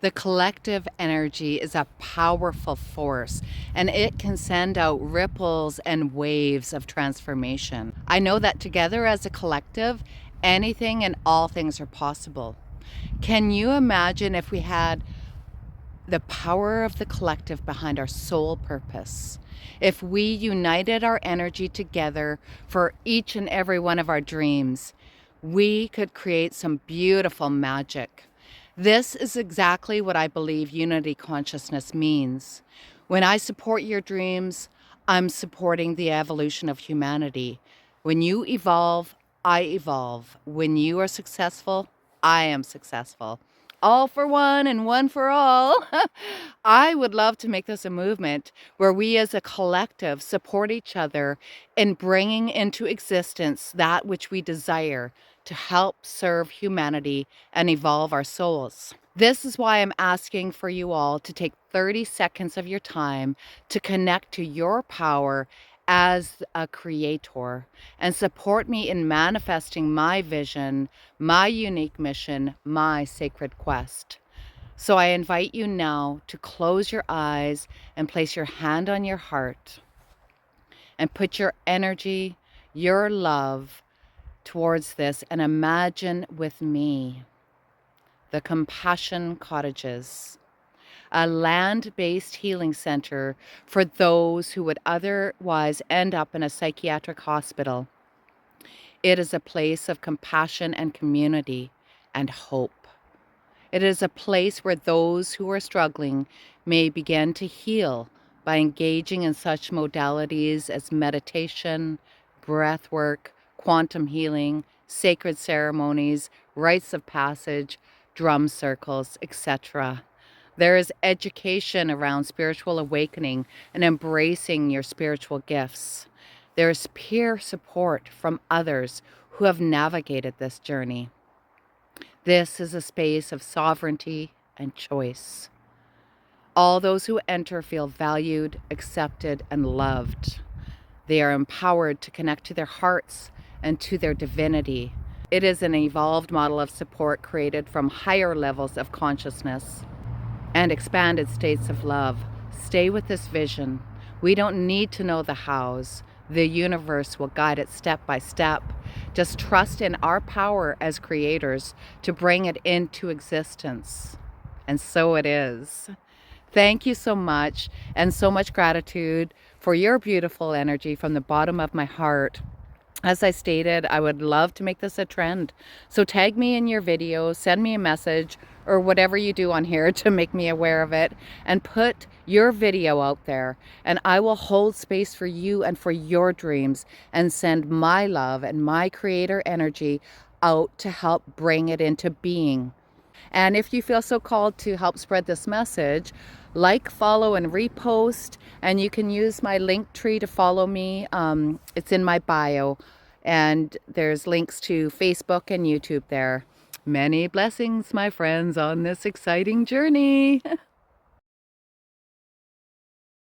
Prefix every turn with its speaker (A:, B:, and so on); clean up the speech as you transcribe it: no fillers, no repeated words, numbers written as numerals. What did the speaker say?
A: The collective energy is a powerful force and it can send out ripples and waves of transformation. I know that together as a collective, anything and all things are possible. Can you imagine if we had the power of the collective behind our sole purpose? If we united our energy together for each and every one of our dreams, we could create some beautiful magic. This is exactly what I believe unity consciousness means. When I support your dreams, I'm supporting the evolution of humanity. When you evolve, I evolve. When you are successful, I am successful. All for one and one for all. I would love to make this a movement where we as a collective support each other in bringing into existence that which we desire to help serve humanity and evolve our souls. This is why I'm asking for you all to take 30 seconds of your time to connect to your power as a creator and support me in manifesting my vision, my unique mission, my sacred quest. So I invite you now to close your eyes and place your hand on your heart and put your energy, your love towards this, and imagine with me the Compassion Cottages, a land-based healing center for those who would otherwise end up in a psychiatric hospital. It is a place of compassion and community and hope. It is a place where those who are struggling may begin to heal by engaging in such modalities as meditation, breath work, quantum healing, sacred ceremonies, rites of passage, drum circles, etc. There is education around spiritual awakening and embracing your spiritual gifts. There is peer support from others who have navigated this journey. This is a space of sovereignty and choice. All those who enter feel valued, accepted, and loved. They are empowered to connect to their hearts and to their divinity. It is an evolved model of support created from higher levels of consciousness and expanded states of love. Stay with this vision. We don't need to know the hows. The universe will guide it step by step. Just trust in our power as creators to bring it into existence. And so it is. Thank you so much, and so much gratitude for your beautiful energy from the bottom of my heart. As I stated, I would love to make this a trend. So tag me in your video, send me a message, or whatever you do on here to make me aware of it, and put your video out there. And I will hold space for you and for your dreams and send my love and my creator energy out to help bring it into being. And if you feel so called to help spread this message, like, follow, and repost. And you can use my link tree to follow me. It's in my bio. And there's links to Facebook and YouTube there. Many blessings, my friends, on this exciting journey.